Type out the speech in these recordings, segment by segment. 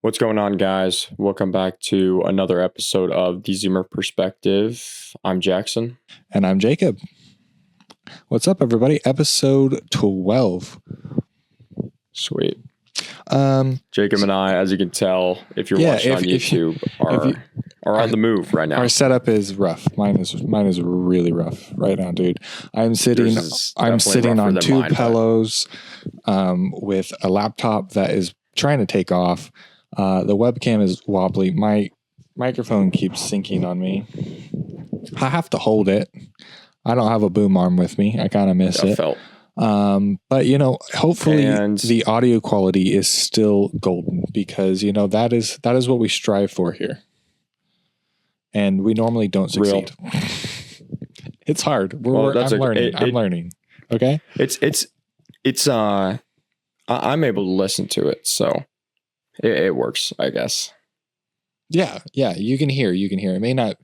What's going on, guys? Welcome back to another episode of The Zoomer Perspective. I'm Jackson. And I'm Jacob. What's up, everybody? Episode 12. Sweet. Jacob and I, as you can tell, if you're watching on YouTube, are on the move right now. Our setup is rough. Mine is really rough right now, dude. I'm sitting on two pillows with a laptop that is trying to take off. The webcam is wobbly. My microphone keeps sinking on me. I have to hold it. I don't have a boom arm with me. I kind of miss it. But hopefully the audio quality is still golden because that is what we strive for here. And we normally don't succeed. It's hard. I'm learning. Okay. I'm able to listen to it, so it works, I guess. Yeah. You can hear. It may not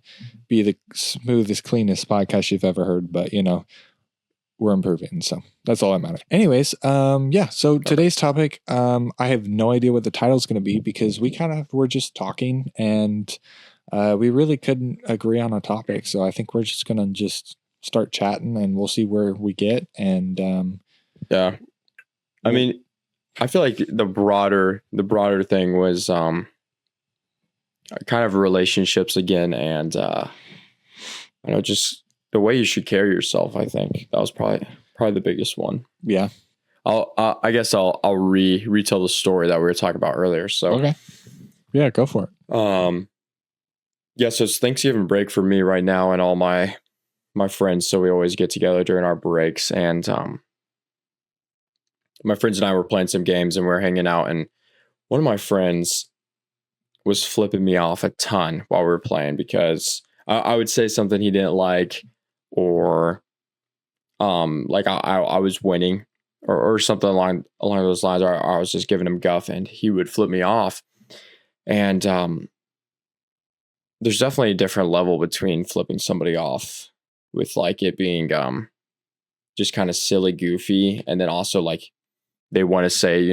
be the smoothest, cleanest podcast you've ever heard, but we're improving. So that's all that matters. Anyways, so today's topic, I have no idea what the title is going to be because we were just talking and we really couldn't agree on a topic. So I think we're just going to start chatting and we'll see where we get. And yeah, I mean, I feel like the broader thing was kind of relationships again, and just the way you should carry yourself. I think that was probably the biggest one. Yeah. I guess I'll retell the story that we were talking about earlier. So okay. Yeah, go for it. So it's Thanksgiving break for me right now and all my friends. So we always get together during our breaks, and my friends and I were playing some games and we were hanging out, and one of my friends was flipping me off a ton while we were playing because I would say something he didn't like, or like I was winning or something along those lines, or I was just giving him guff and he would flip me off. And there's definitely a different level between flipping somebody off with like it being just kind of silly, goofy, and then also like they want to say,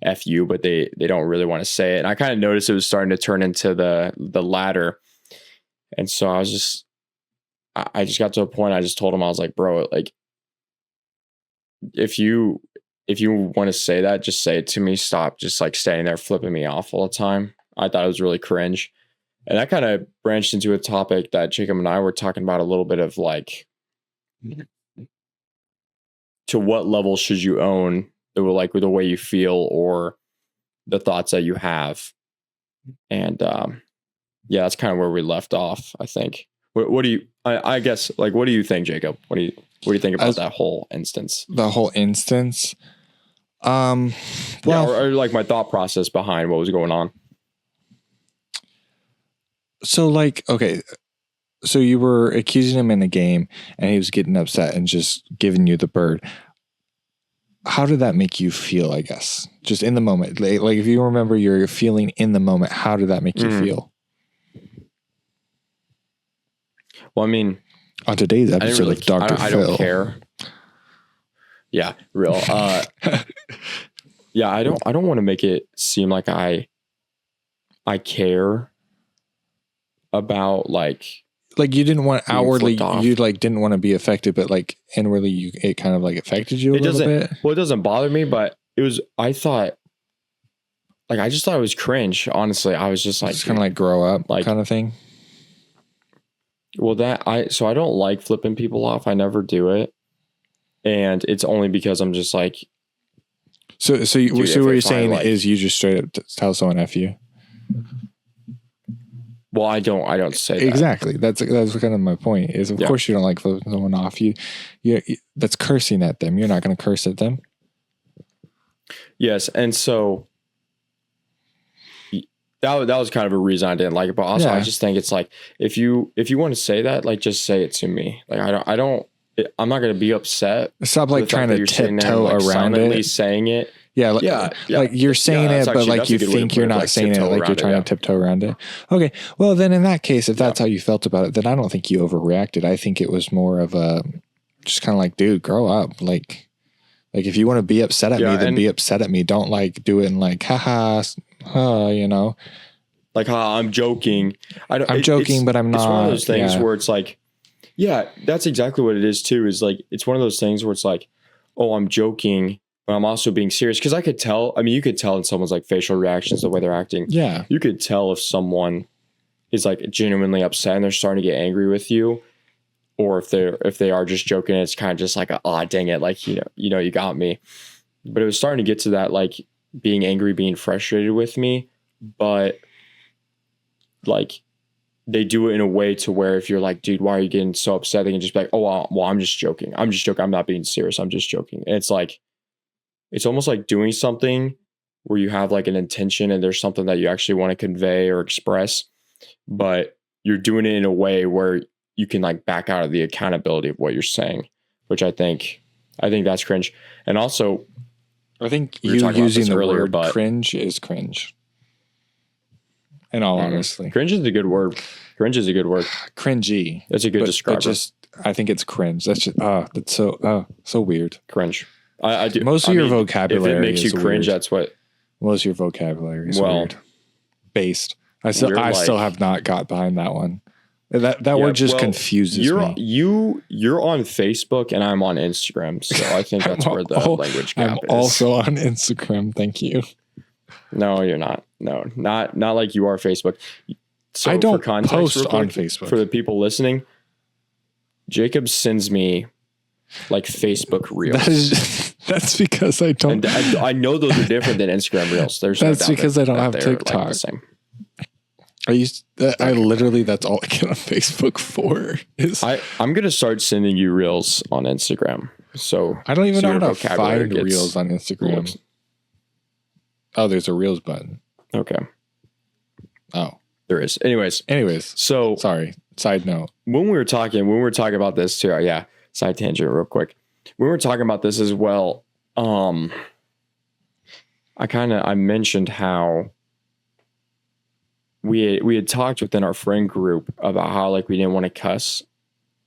F you, but they don't really want to say it. And I kind of noticed it was starting to turn into the latter. And so I just got to a point, I just told him, I was like, bro, like, if you want to say that, just say it to me. Stop just like standing there flipping me off all the time. I thought it was really cringe. And that kind of branched into a topic that Jacob and I were talking about a little bit of like, to what level should you own like with the way you feel or the thoughts that you have. And that's kind of where we left off, I think. What do you I guess, like, what do you think, Jacob? What do you think about that whole instance? The whole instance? Or like my thought process behind what was going on. So like, okay, so you were accusing him in a game and he was getting upset and just giving you the bird. How did that make you feel, I guess? Just in the moment. Like if you remember your feeling in the moment, how did that make you feel? Well, I mean, on today's episode of Dr. Phil. I don't care. Yeah, real. I don't want to make it seem like I care about like you didn't want outwardly, you like didn't want to be affected, but like inwardly, it kind of like affected you a little bit. Well, it doesn't bother me, but I just thought it was cringe. Honestly, I was just like, it's kind of like grow up, like kind of thing. Well, I don't like flipping people off. I never do it, and it's only because I'm just like. So what you're saying is you just straight up tell someone F you. Well, I don't say that. Exactly. That's kind of my point. Is of course you don't like flipping someone off. You that's cursing at them. You're not going to curse at them. Yes, and so that was kind of a reason I didn't like it. But also, I just think it's like if you want to say that, like just say it to me. Like I'm not going to be upset. Stop like trying to tiptoe around it. Saying it. Yeah, like you're saying it, but like you think you're not saying it, like you're trying to tiptoe around it. Okay, well then in that case, if that's how you felt about it, then I don't think you overreacted. I think it was more of a just kind of like, dude, grow up. Like if you want to be upset at me, then be upset at me. Don't like do it and like, haha, you know, like, I'm joking. I'm joking, but I'm not. It's one of those things where it's like, yeah, that's exactly what it is too. Is like, it's one of those things where it's like, oh, I'm joking, but I'm also being serious. Cause I could tell, I mean, you could tell in someone's like facial reactions, the way they're acting. Yeah. You could tell if someone is like genuinely upset and they're starting to get angry with you, or if they are just joking, it's kind of just like, dang it. Like, you know, you got me. But it was starting to get to that, like being angry, being frustrated with me. But like, they do it in a way to where if you're like, dude, why are you getting so upset? They can just be like, oh, well, I'm just joking. I'm just joking. I'm not being serious. I'm just joking. And it's like, it's almost like doing something where you have like an intention and there's something that you actually want to convey or express, but you're doing it in a way where you can like back out of the accountability of what you're saying, which I think that's cringe. And also, I think you using the word cringe is cringe. In all honesty, cringe is a good word. Cringy. That's a good descriptor. I think it's cringe. That's just that's so weird. Cringe. I do. Most of your vocabulary. If it makes you cringe, weird. That's what. Most of your vocabulary is weird. Based. I still have not got behind that one. That word just confuses me. You're on Facebook and I'm on Instagram, so I think that's where the language gap is. I'm also on Instagram. Thank you. No, you're not. No, not like you are Facebook. So I don't for context, post quick, on Facebook. For the people listening, Jacob sends me like Facebook Reels. That's because I don't. And I know those are different than Instagram Reels. That's because I don't have TikTok. Like I literally, that's all I get on Facebook for. I'm gonna start sending you Reels on Instagram. So I don't even know how to find Reels on Instagram. Oh, there's a Reels button. Okay. Oh, there is. Anyways. So sorry. Side note. When we were talking about this too. Yeah. Side tangent, real quick. When we were talking about this as well. I mentioned how we had talked within our friend group about how like we didn't want to cuss,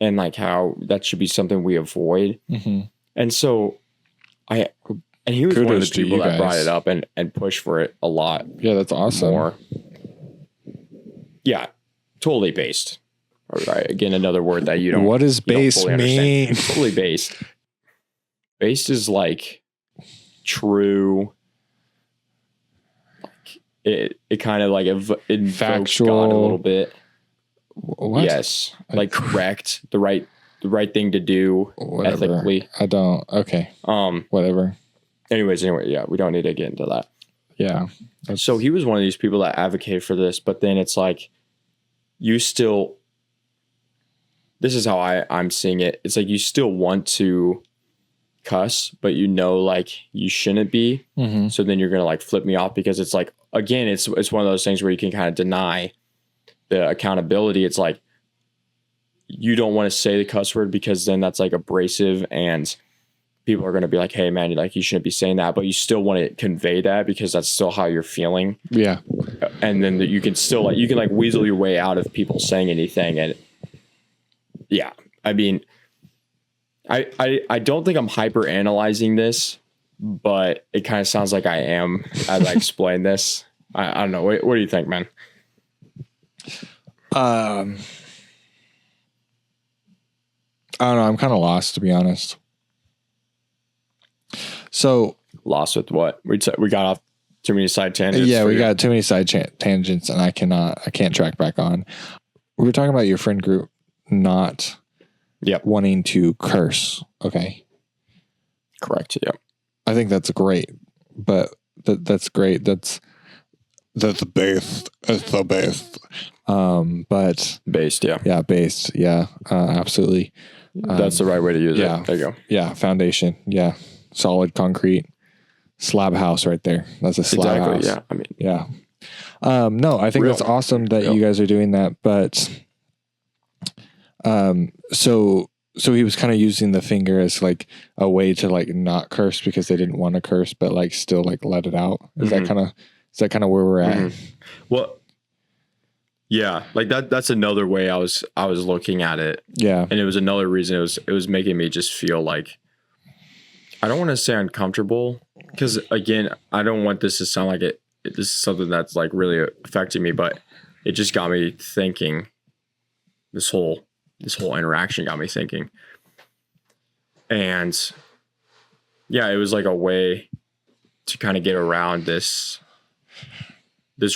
and like how that should be something we avoid. Mm-hmm. And so and he was one of the people that brought it up and pushed for it a lot. Yeah, that's awesome. More. Yeah, totally based. All right, again, another word that you don't. What does based mean? Totally based. Based is like true. It kind of like invokes factual God a little bit. What? Yes, like correct, the right thing to do. Whatever. Ethically. I don't. Okay. Whatever. Anyway, yeah, we don't need to get into that. Yeah. So he was one of these people that advocated for this, but then it's like, this is how I'm seeing it. It's like you still want to cuss, but like you shouldn't be. Mm-hmm. So then you're gonna like flip me off because it's like, again, it's one of those things where you can kind of deny the accountability. It's like you don't want to say the cuss word because then that's like abrasive and people are going to be like, hey man, like you shouldn't be saying that, but you still want to convey that because that's still how you're feeling. Yeah. And then you can still like weasel your way out of people saying anything. And yeah, I mean, I don't think I'm hyper analyzing this, but it kind of sounds like I am as I explain this. I don't know. What do you think, man? I don't know. I'm kind of lost, to be honest. So lost with what? We got off too many side tangents. Yeah, we got too many side tangents, and I can't track back on. We were talking about your friend group not wanting to curse. Okay. Correct. Yeah. I think that's great, but that's great. That's the best. It's the best. But based. Yeah. Yeah. Based. Yeah. Absolutely. That's the right way to use it. There you go. Yeah. Foundation. Yeah. Solid concrete slab house right there. That's a slab house. Yeah. I mean, yeah. No, I think that's awesome that you guys are doing that. But, so he was kind of using the finger as like a way to like not curse because they didn't want to curse, but like still like let it out. Is that kind of where we're at? Mm-hmm. Well, yeah, like that's another way I was looking at it. Yeah. And it was another reason it was making me just feel like, I don't want to say uncomfortable because again, I don't want this to sound like this is something that's like really affecting me, but it just got me thinking. This whole interaction got me thinking. And yeah, it was like a way to kind of get around this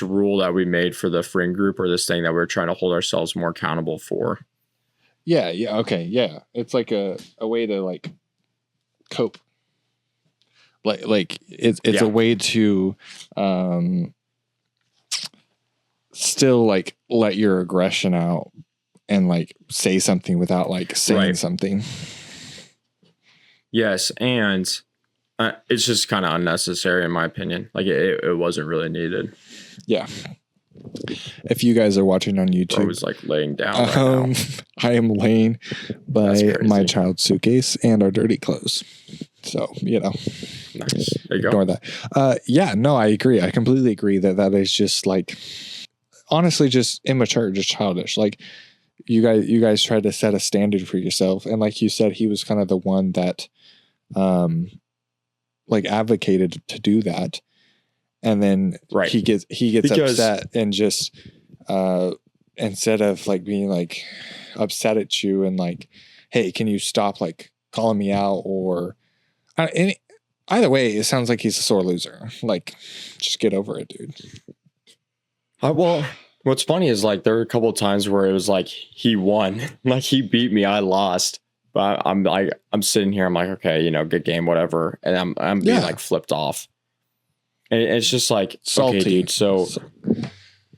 rule that we made for the friend group, or this thing that we're trying to hold ourselves more accountable for. Yeah. Okay. Yeah. It's like a way to like cope. Like it's a way to still like let your aggression out and like say something without like saying something. Yes, and it's just kind of unnecessary in my opinion. Like it wasn't really needed. Yeah. If you guys are watching on YouTube, I was like laying down right now. I am laying by my child's suitcase and our dirty clothes. So, Nice. There you ignore go. that. Yeah, no, I agree. I completely agree that is just like, honestly, just immature, just childish. Like you guys tried to set a standard for yourself. And like you said, he was kind of the one that, like advocated to do that. And then he gets upset and just, instead of like being like upset at you and like, hey, can you stop like calling me out, or either way, it sounds like he's a sore loser. Like, just get over it, dude. Well, what's funny is like there were a couple of times where it was like he won, like he beat me, I lost. But I'm sitting here, I'm like, okay, good game, whatever, and I'm being like flipped off. And it's just like, salty. Okay, dude. So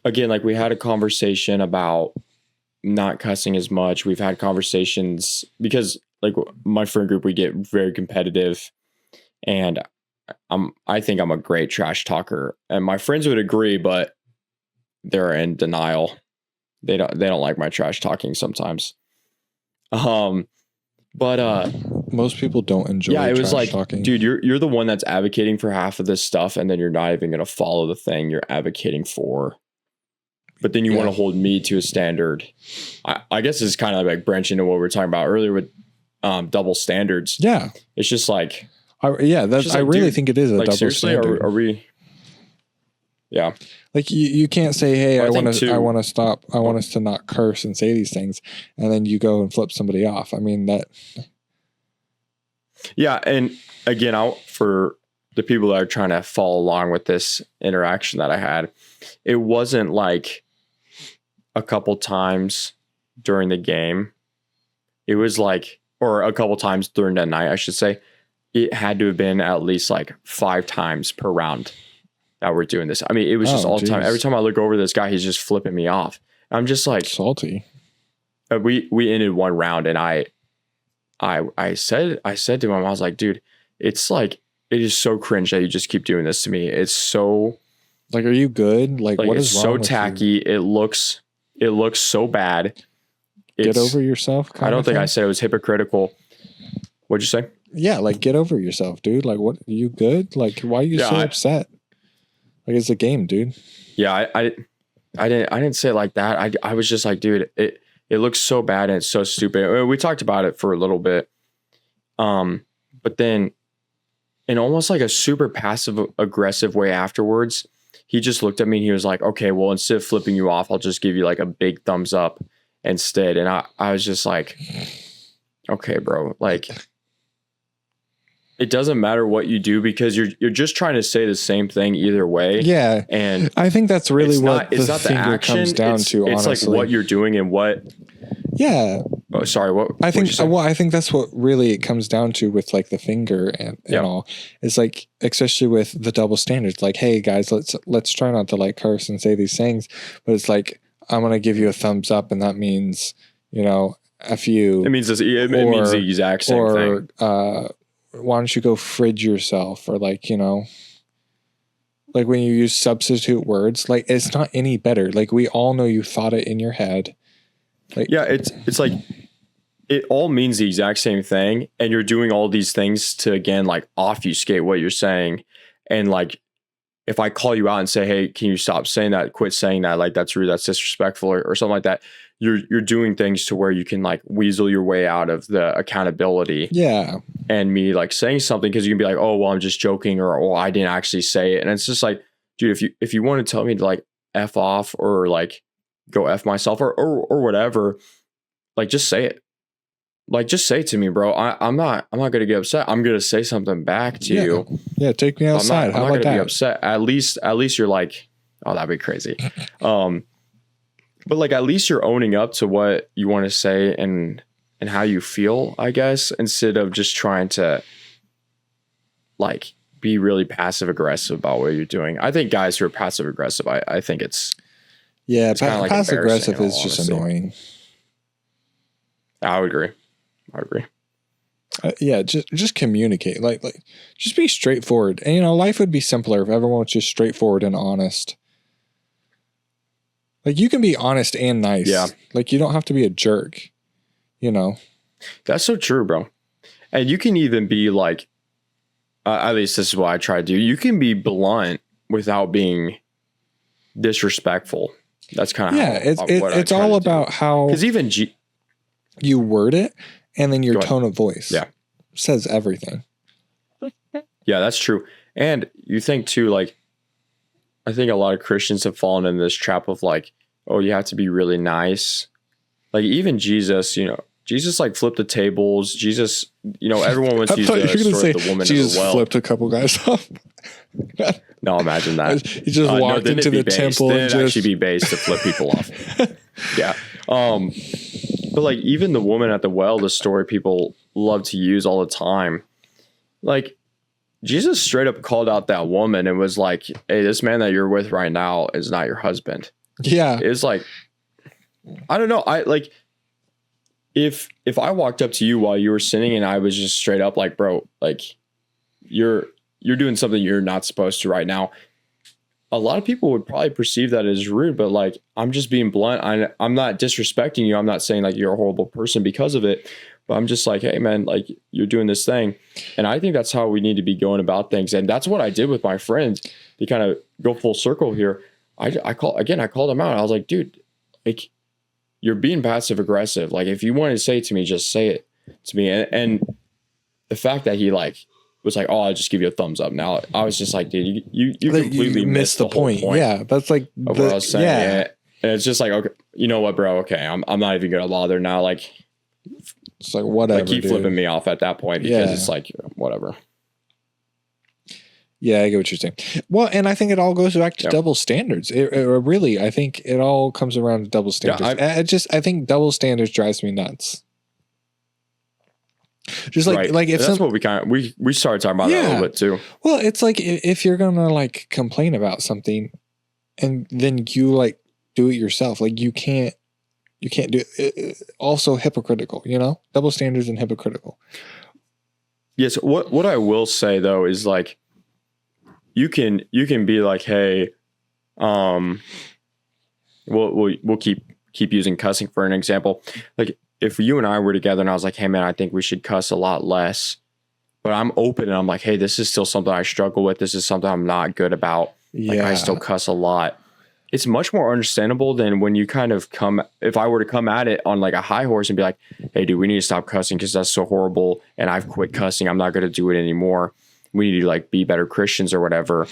again, like we had a conversation about not cussing as much. We've had conversations because like my friend group, we get very competitive, and I think I'm a great trash talker, and my friends would agree, but they're in denial. They don't like my trash talking sometimes. But most people don't enjoy. Yeah, it was like, talking. Dude, you're the one that's advocating for half of this stuff, and then you're not even going to follow the thing you're advocating for. But then you want to hold me to a standard. I guess it's kind of like branching into what we were talking about earlier with double standards. Yeah, it's just like, I really think it is a like, double seriously, standard. Are we? Yeah, like you can't say, hey, I want to stop. I want us to not curse and say these things, and then you go and flip somebody off. I mean that. Yeah, and again, for the people that are trying to follow along with this interaction that I had, it wasn't like a couple times during the game. It was like, or a couple times during that night, I should say. It had to have been at least like 5 times per round that we're doing this. I mean, it was just all the time. Every time I look over this guy, he's just flipping me off. I'm just like salty. We ended one round, and I said to him, I was like, dude, it's like, it is so cringe that you just keep doing this to me. It's so like, are you good? Like what is wrong with tacky. You? It looks so bad. Get over yourself. I don't think I said it was hypocritical. What'd you say? Yeah, like get over yourself, dude. Like, what? Are you good? Like, why are you so upset? Like, it's a game, dude. Yeah, I didn't say it like that. I was just like, dude, it looks so bad and it's so stupid. We talked about it for a little bit. But then in almost like a super passive aggressive way afterwards, he just looked at me and he was like, okay, well, instead of flipping you off, I'll just give you like a big thumbs up instead. And I was just like, okay, bro, like, it doesn't matter what you do because you're just trying to say the same thing either way. Yeah. And I think that's really what it's not the action comes down to, honestly. It's like what you're doing and what. Yeah. Oh, sorry. What I think, I think that's what really it comes down to with like the finger and all. It's like, especially with the double standards, like, hey guys, let's try not to like curse and say these things, but it's like, I'm going to give you a thumbs up. And that means, F you. It means it means the exact same thing. Why don't you go fridge yourself? Or like, like when you use substitute words, like it's not any better. Like we all know you thought it in your head. Like, yeah, it's like it all means the exact same thing, and you're doing all these things to again like obfuscate what you're saying. And like if I call you out and say, hey, can you stop saying that, quit saying that, like that's rude, that's disrespectful, or something like that, you're doing things to where you can like weasel your way out of the accountability. Yeah. And me like saying something because you can be like, oh well, I'm just joking, or oh, I didn't actually say it. And it's just like, dude, if you want to tell me to like F off or like go F myself or whatever, like just say it. Like just say it to me, bro. I'm not gonna get upset. I'm gonna say something back to you. Yeah, take me outside. I'm not gonna be upset. At least you're like, oh, that'd be crazy. But like at least you're owning up to what you want to say and how you feel, I guess, instead of just trying to like be really passive aggressive about what you're doing. I think guys who are passive aggressive, I think it's like passive aggressive is just annoying. I would agree. Yeah, just communicate. Like just be straightforward. And life would be simpler if everyone was just straightforward and honest. Like you can be honest and nice. Yeah. Like you don't have to be a jerk. That's so true, bro. And you can even be like, at least this is what I try to do. You can be blunt without being disrespectful. That's kind of it's all about how because even you word it, and then your tone of voice says everything. Yeah, that's true. And you think too, like, I think a lot of Christians have fallen in this trap of like, oh, you have to be really nice. Like even Jesus, Jesus like flipped the tables. Jesus, everyone wants to use the story of the woman Jesus as well. Flipped a couple guys off. No, imagine that. He just walked into the temple and just actually be based to flip people off. Yeah. But like even the woman at the well, the story people love to use all the time. Like Jesus straight up called out that woman and was like, hey, this man that you're with right now is not your husband. Yeah. It's like, I don't know. I like if I walked up to you while you were sinning and I was just straight up like, bro, like you're doing something you're not supposed to right now. A lot of people would probably perceive that as rude, but like, I'm just being blunt. I'm not disrespecting you. I'm not saying like you're a horrible person because of it, but I'm just like, hey man, like you're doing this thing. And I think that's how we need to be going about things. And that's what I did with my friends to kind of go full circle here. I called him out. I was like, dude, like you're being passive aggressive. Like if you want to say it to me, just say it to me. And the fact that he like was like, oh, I'll just give you a thumbs up. Now I was just like, dude, you completely missed the point. Yeah, that's like of what I was saying. Yeah. And it's just like, okay, you know what, bro? Okay, I'm not even gonna bother now. Like, it's like whatever. Like keep flipping me off at that point because it's like whatever. Yeah, I get what you're saying. Well, and I think it all goes back to double standards. It really, I think it all comes around to double standards. Yeah, I think double standards drives me nuts. Just like if that's what we started talking about that a little bit too. Well, it's like if you're gonna like complain about something, and then you like do it yourself, like you can't do it. Also hypocritical, double standards and hypocritical. Yes. What I will say though is like you can be like, hey, we'll keep using cussing for an example, like. If you and I were together and I was like, hey man, I think we should cuss a lot less, but I'm open and I'm like, hey, this is still something I struggle with. This is something I'm not good about. Like I still cuss a lot. It's much more understandable than when you kind of if I were to come at it on like a high horse and be like, hey dude, we need to stop cussing because that's so horrible. And I've quit cussing. I'm not going to do it anymore. We need to like be better Christians or whatever.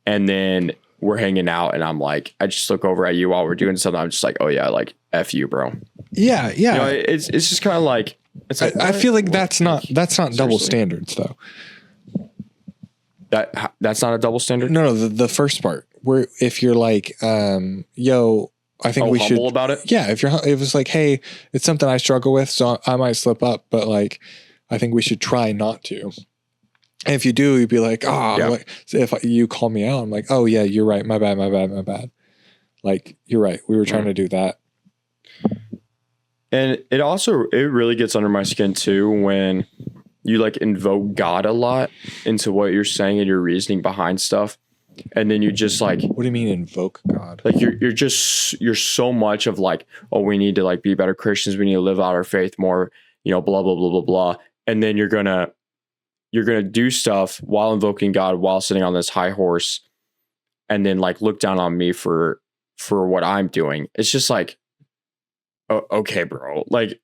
And then we're hanging out and I'm like, I just look over at you while we're doing something. I'm just like, oh yeah, like F you, bro. Yeah. It's just kind of like, it's like I feel like that's not double standards though. That's not a double standard. No, the first part where if you're like, yo, I think we should humble about it. Yeah, if it's like, hey, it's something I struggle with, so I might slip up, but like, I think we should try not to. And if you do, you'd be like, like, so if you call me out, I'm like, oh yeah, you're right, my bad. Like you're right, we were trying to do that. And it really gets under my skin too when you like invoke God a lot into what you're saying and your reasoning behind stuff. And then you just like, what do you mean invoke God? Like you're so much of like, oh, we need to like be better Christians. We need to live out our faith more, blah, blah, blah, blah, blah. And then you're going to do stuff while invoking God, while sitting on this high horse and then like look down on me for what I'm doing. It's just like, oh, okay, bro. Like,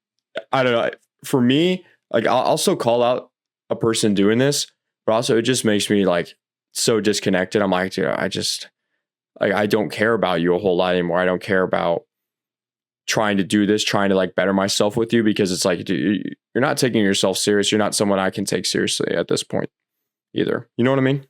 I don't know. For me, like I'll still call out a person doing this, but also it just makes me like so disconnected. I'm like, dude, I don't care about you a whole lot anymore. I don't care about trying to do this, trying to like better myself with you, because it's like, dude, you're not taking yourself serious. You're not someone I can take seriously at this point either. You know what I mean?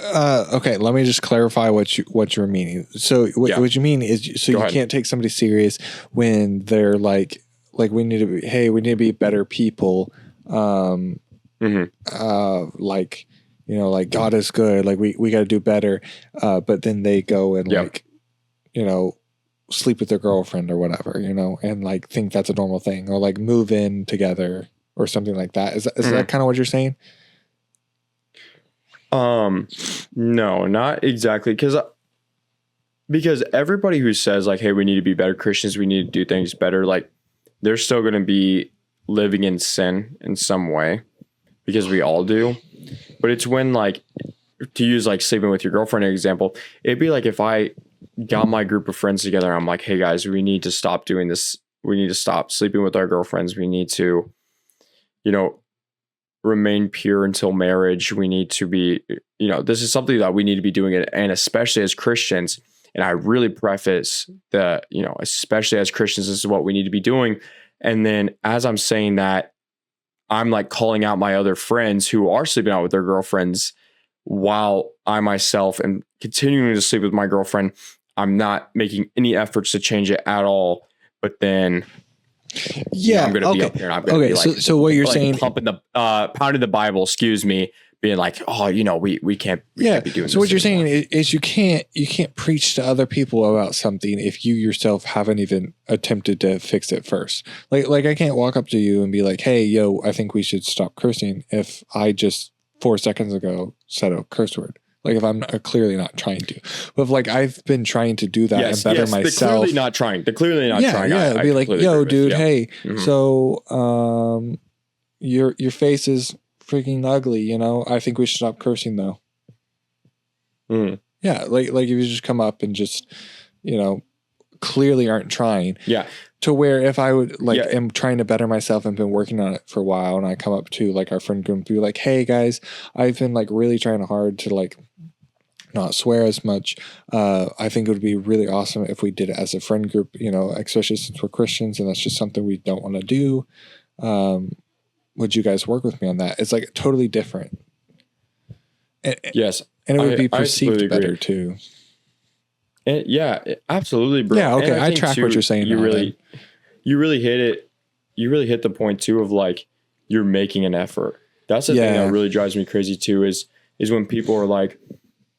Okay, let me just clarify what you're meaning. So what you mean is, so you can't take somebody serious when they're like we need to be better people. Like, you know, like God is good. Like we got to do better. But then they go and like, you know, sleep with their girlfriend or whatever, you know, and like think that's a normal thing, or like move in together or something like that. Is that kind of what you're saying? No, not exactly. Because everybody who says like, hey, we need to be better Christians, we need to do things better, like they're still going to be living in sin in some way, because we all do. But it's when, like, to use like sleeping with your girlfriend an example, it'd be like if I got my group of friends together, I'm like, hey guys, we need to stop doing this. We need to stop sleeping with our girlfriends. We need to, you know, remain pure until marriage. We need to be, you know, this is something that we need to be doing it. And especially as Christians, and I really preface that, you know, especially as Christians, this is what we need to be doing. And then as I'm saying that, I'm like calling out my other friends who are sleeping out with their girlfriends, while I myself am continuing to sleep with my girlfriend. I'm not making any efforts to change it at all. But then, yeah, I'm going to be up here and I'm going to be like, so what you're like saying, pounding the Bible, excuse me, being like, oh, you know, we can't be doing this. So what you're saying is you can't preach to other people about something if you yourself haven't even attempted to fix it first. Like I can't walk up to you and be like, hey, yo, I think we should stop cursing if I just 4 seconds ago said a curse word. Like if I'm clearly not trying to, but if like I've been trying to do that and better myself. They're clearly not trying. Yeah, it'd be like, yo, dude, hey, so your face is freaking ugly. You know, I think we should stop cursing though. Yeah, like if you just come up and just, you know, clearly aren't trying. Yeah. To where if I would like am trying to better myself and been working on it for a while, and I come up to like our friend group and be like, hey guys, I've been like really trying hard to like not swear as much. I think it would be really awesome if we did it as a friend group, you know, especially since we're Christians and that's just something we don't want to do. Would you guys work with me on that? It's like totally different. Yes. And it would be perceived better too. Yeah, absolutely, bro. Yeah, okay. I track what you're saying. You really hit it. You really hit the point too of like you're making an effort. That's the thing that really drives me crazy too. Is when people are like,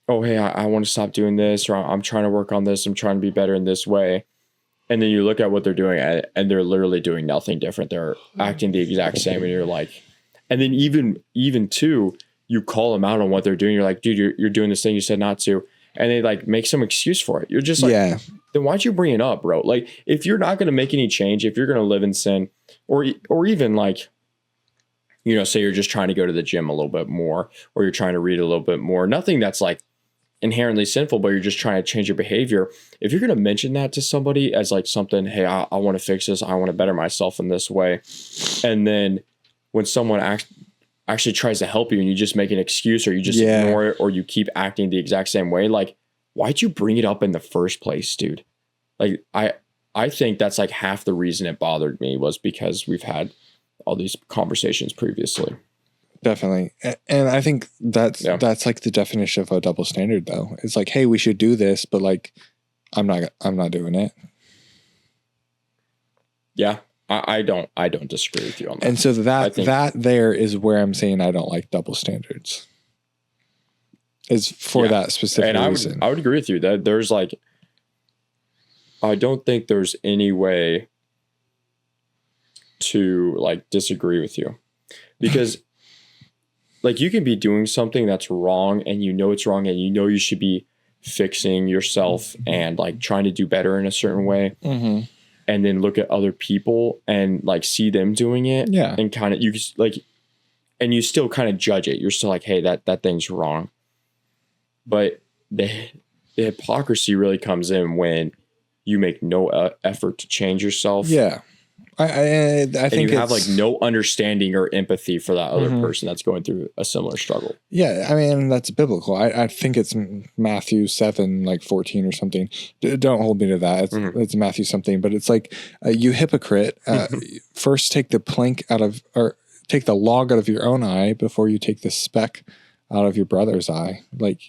"Oh, hey, I want to stop doing this," or "I'm trying to work on this. I'm trying to be better in this way," and then you look at what they're doing, and they're literally doing nothing different. They're acting the exact same, and you're like, and then even too, you call them out on what they're doing. You're like, "Dude, you're doing this thing you said not to." And they like make some excuse for it. You're just like, then why'd you bring it up, bro? Like, if you're not going to make any change, if you're going to live in sin, or even like, you know, say you're just trying to go to the gym a little bit more, or you're trying to read a little bit more, nothing that's like inherently sinful, but you're just trying to change your behavior. If you're going to mention that to somebody as like something, hey, I want to fix this, I want to better myself in this way, and then when someone actually tries to help you and you just make an excuse, or you just ignore it, or you keep acting the exact same way, like, why'd you bring it up in the first place, dude? Like, I think that's like half the reason it bothered me was because we've had all these conversations previously. Definitely. And I think that's like the definition of a double standard though. It's like, hey, we should do this, but like, I'm not doing it. Yeah. I don't disagree with you on that. And so that there is where I'm saying I don't like double standards. Is for that specific reason. I would agree with you that there's like, I don't think there's any way to like disagree with you, because like you can be doing something that's wrong and you know it's wrong and you know you should be fixing yourself and like trying to do better in a certain way. Mm-hmm. And then look at other people and like see them doing it. Yeah. And kind of, you like, and you still kind of judge it. You're still like, hey, that thing's wrong. But the hypocrisy really comes in when you make no effort to change yourself. Yeah. I think you have like no understanding or empathy for that other person that's going through a similar struggle. Yeah, I mean, that's biblical. I think it's Matthew 7, like 14 or something. Don't hold me to that. It's Matthew something, but it's like, you hypocrite, first take the plank out of, or take the log out of your own eye before you take the speck out of your brother's eye. Like,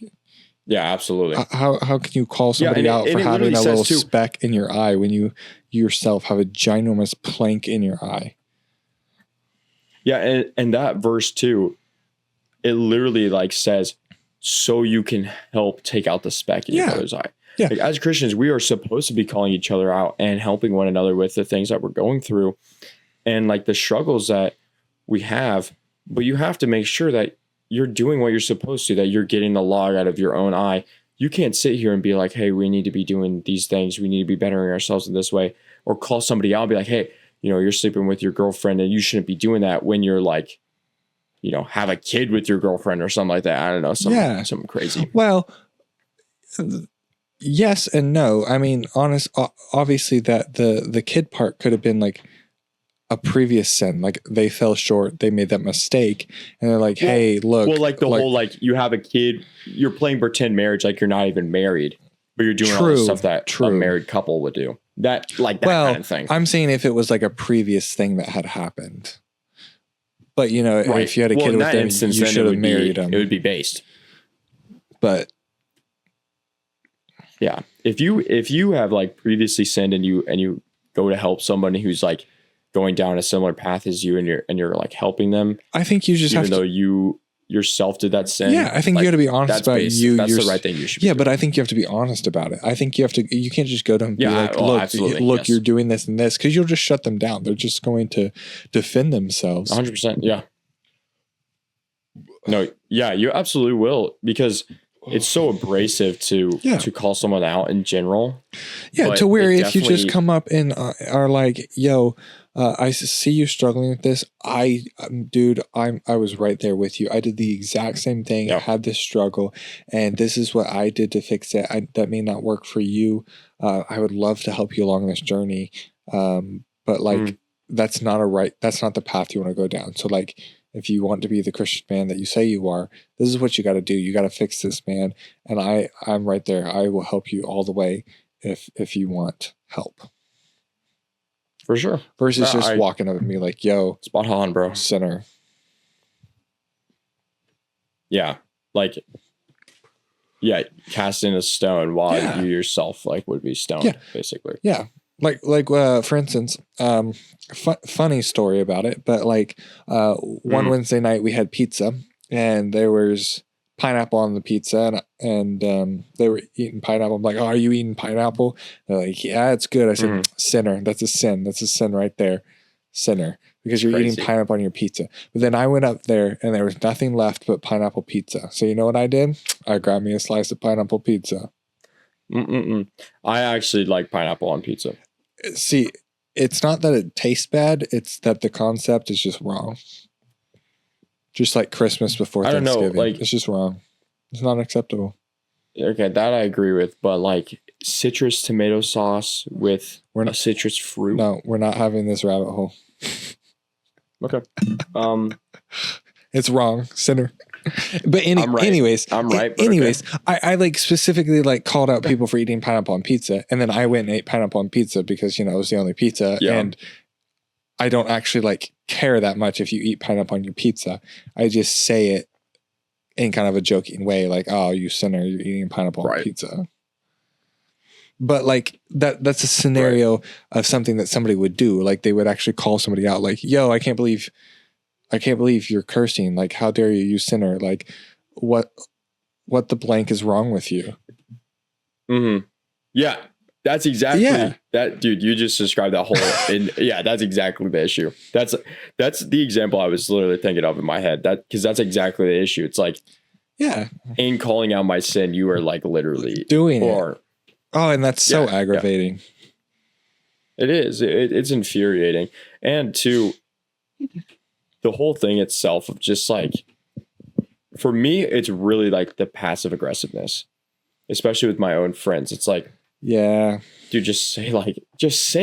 yeah, absolutely. How can you call somebody out for having a little speck in your eye when you yourself have a ginormous plank in your eye? Yeah, and that verse too, it literally like says, so you can help take out the speck in your brother's eye. Yeah. Like, as Christians, we are supposed to be calling each other out and helping one another with the things that we're going through and like the struggles that we have. But you have to make sure that you're doing what you're supposed to, that you're getting the log out of your own eye. You can't sit here and be like, hey, we need to be doing these things. We need to be bettering ourselves in this way, or call somebody out and be like, hey, you know, you're sleeping with your girlfriend and you shouldn't be doing that when you're like, you know, have a kid with your girlfriend or something like that. I don't know. Something crazy. Well, yes and no. I mean, obviously that the kid part could have been like a previous sin, like they fell short, they made that mistake, and they're like, hey, look. Well, like the whole, like, you have a kid, you're playing pretend marriage like you're not even married, but you're doing all the stuff that a married couple would do. That kind of thing. I'm saying if it was like a previous thing that had happened. But, you know, if you had a kid with them, you should have married them. It would be based. But yeah, if you have like previously sinned and you go to help somebody who's like going down a similar path as you, and you're like helping them, I think you just have to, even though you yourself did that sin. Yeah, I think you got to be honest about you. That's the right thing you should. Yeah, but I think you have to be honest about it. I think you can't just go to them and be like, look, you're doing this and this, because you'll just shut them down. They're just going to defend themselves. 100%. Yeah. No. Yeah, you absolutely will, because it's so abrasive to call someone out in general. Yeah, to where if you just come up and are like, yo, I see you struggling with this. Dude, I was right there with you. I did the exact same thing. I had this struggle, and this is what I did to fix it. That may not work for you. I would love to help you along this journey. But like, that's not the path you want to go down. So like, if you want to be the Christian man that you say you are, this is what you got to do. You got to fix this, man. And I'm right there. I will help you all the way if you want help. For sure. Versus just walking up at me like, yo, spot on, bro. Sinner. Yeah. Like, yeah, casting a stone while you yourself like would be stoned, basically. Yeah. Like for instance, funny story about it, but like one Wednesday night we had pizza and there was pineapple on the pizza, and they were eating pineapple. I'm like, oh, are you eating pineapple? They're like, yeah, it's good. I said, sinner. That's a sin. That's a sin right there. Sinner. Because you're eating pineapple on your pizza. But then I went up there and there was nothing left but pineapple pizza. So you know what I did? I grabbed me a slice of pineapple pizza. I actually like pineapple on pizza. See, it's not that it tastes bad. It's that the concept is just wrong. Just like Christmas before Thanksgiving. I don't know, like, it's just wrong. It's not acceptable. Okay, that I agree with, but like citrus tomato sauce with a citrus fruit. No, we're not having this rabbit hole. Okay. It's wrong, sinner. But I'm right. anyways, I'm right. Anyways, okay. I like specifically like called out people for eating pineapple on pizza, and then I went and ate pineapple on pizza because, you know, it was the only pizza, and I don't actually like care that much if you eat pineapple on your pizza. I just say it in kind of a joking way, like, oh, you sinner, you're eating pineapple on pizza. But like that's a scenario of something that somebody would do. Like they would actually call somebody out, like, yo, I can't believe you're cursing. Like, how dare you sinner? Like, what the blank is wrong with you? Yeah. That's exactly that, dude. You just described that whole, and that's exactly the issue. That's the example I was literally thinking of in my head. Because that's exactly the issue. It's like, in calling out my sin, you are like literally doing it. Oh, and that's so aggravating. Yeah. It is. It's infuriating, and to the whole thing itself of just like, for me, it's really like the passive aggressiveness, especially with my own friends. It's like, Yeah. Dude, just say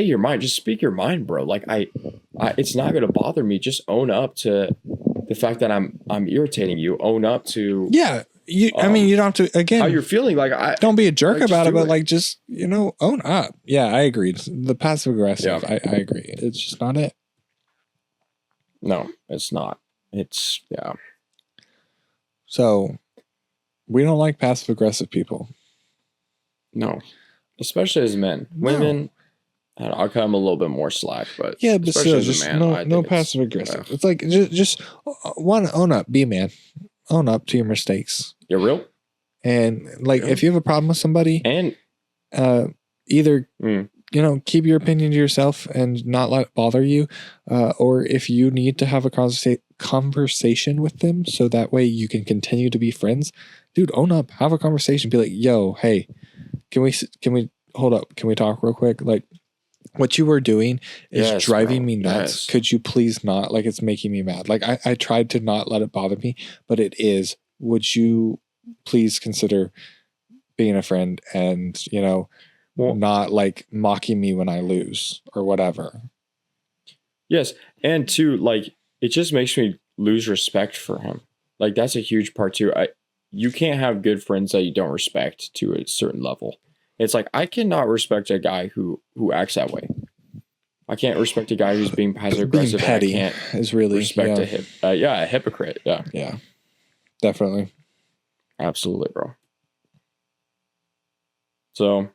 your mind. Just speak your mind, bro. Like it's not gonna bother me. Just own up to the fact that I'm irritating you. Own up to Yeah. I mean, you don't have to, again, how you're feeling. Like don't be a jerk about it, but it. like, just, own up. Yeah, I agree. The passive aggressive, Yeah. I agree. It's just not it. No, it's not. It's, yeah. So we don't like passive aggressive people. No, especially as men. No. Women, I'll cut them a little bit more slack, but yeah, but still, just no passive aggressive. It's like just one, own up, be a man, own up to your mistakes. You're real, and like if you have a problem with somebody, and either keep your opinion to yourself and not let it bother you, or if you need to have a conversation with them so that way you can continue to be friends, dude, own up, have a conversation, be like, yo, hey, can we hold up, can we talk real quick? Like, what you were doing is driving me nuts. Could you please not? Like, it's making me mad. Like, I tried to not let it bother me, but it is. Would you please consider being a friend and, not like mocking me when I lose or whatever? Yes. And two, like, it just makes me lose respect for him. Like, that's a huge part too. You can't have good friends that you don't respect to a certain level. It's like, I cannot respect a guy who acts that way. I can't respect a guy who's being passive aggressive. Being petty is really respect a hypocrite. Yeah. Yeah. Definitely. Absolutely, bro. So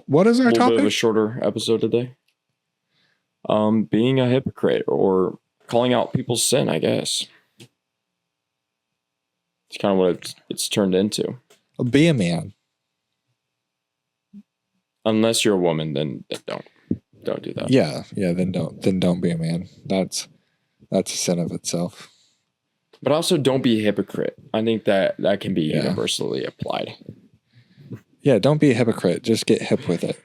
what is our topic? A little bit of a shorter episode today. Being a hypocrite or calling out people's sin, I guess. It's kind of what it's turned into. Be a man. Unless you're a woman, then don't do that. Yeah. Then don't be a man. That's a sin of itself. But also, don't be a hypocrite. I think that can be universally applied. Yeah, don't be a hypocrite. Just get hip with it.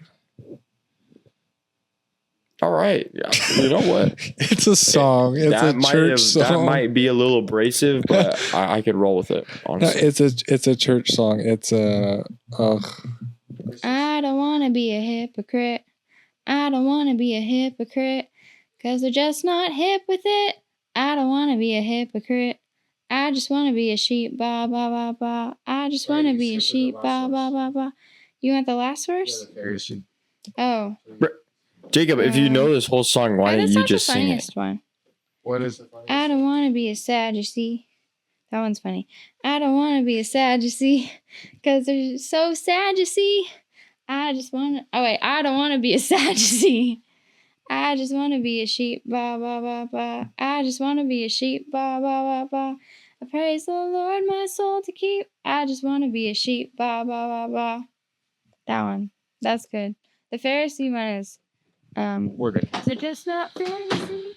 All right. Yeah. You know what? It's a song. It's a church song. That might be a little abrasive, but I could roll with it, honestly. No, it's a church song. It's a... I don't want to be a hypocrite. I don't want to be a hypocrite. Because they're just not hip with it. I don't want to be a hypocrite. I just want to be a sheep, ba, ba, ba, ba. I just want to be a sheep, ba, ba, ba, ba. You want the last verse? Oh. Jacob, if you know this whole song, why don't you just sing it? One. What is the funniest? I don't want to be a Sadducee. That one's funny. I don't want to be a Sadducee. Because they're so Sadducee. I just want to... Oh, wait. I don't want to be a Sadducee. I just want to be a sheep, ba, ba, ba, ba. I just want to be a sheep, ba, ba, ba, ba. I praise the Lord, my soul to keep. I just want to be a sheep, ba, ba, ba, ba. That one. That's good. The Pharisee one is... We're good. Is it just not fantasy?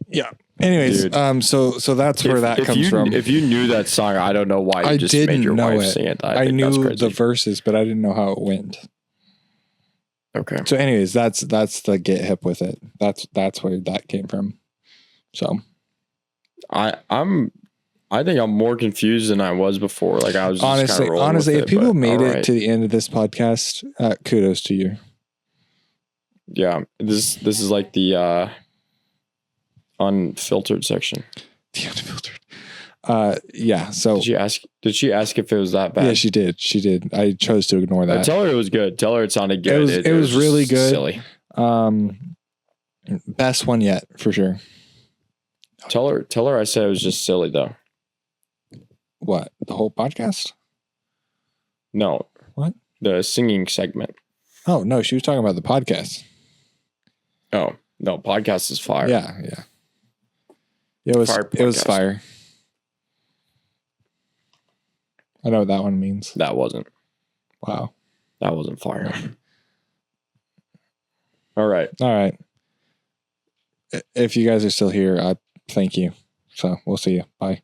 Yeah. Anyways, dude, so that's where that comes from. If you knew that song, I don't know why you just made your wife sing it. I knew the verses, but I didn't know how it went. Okay. So anyways, that's the get hip with it. That's where that came from. So I think I'm more confused than I was before. Like, I was just honestly, if people made it to the end of this podcast, kudos to you. Yeah, this is like the unfiltered section. The unfiltered. Yeah. So did she ask if it was that bad? Yeah, she did. She did. I chose to ignore that. Tell her it was good. Tell her it sounded good. It was really good. Silly. Best one yet for sure. Tell her I said it was just silly though. What? The whole podcast? No. What? The singing segment. Oh no, she was talking about the podcast. Oh no, podcast is fire. Yeah. It was fire. I know what that one means. That wasn't. Wow. That wasn't fire. All right. If you guys are still here, thank you. So we'll see you. Bye.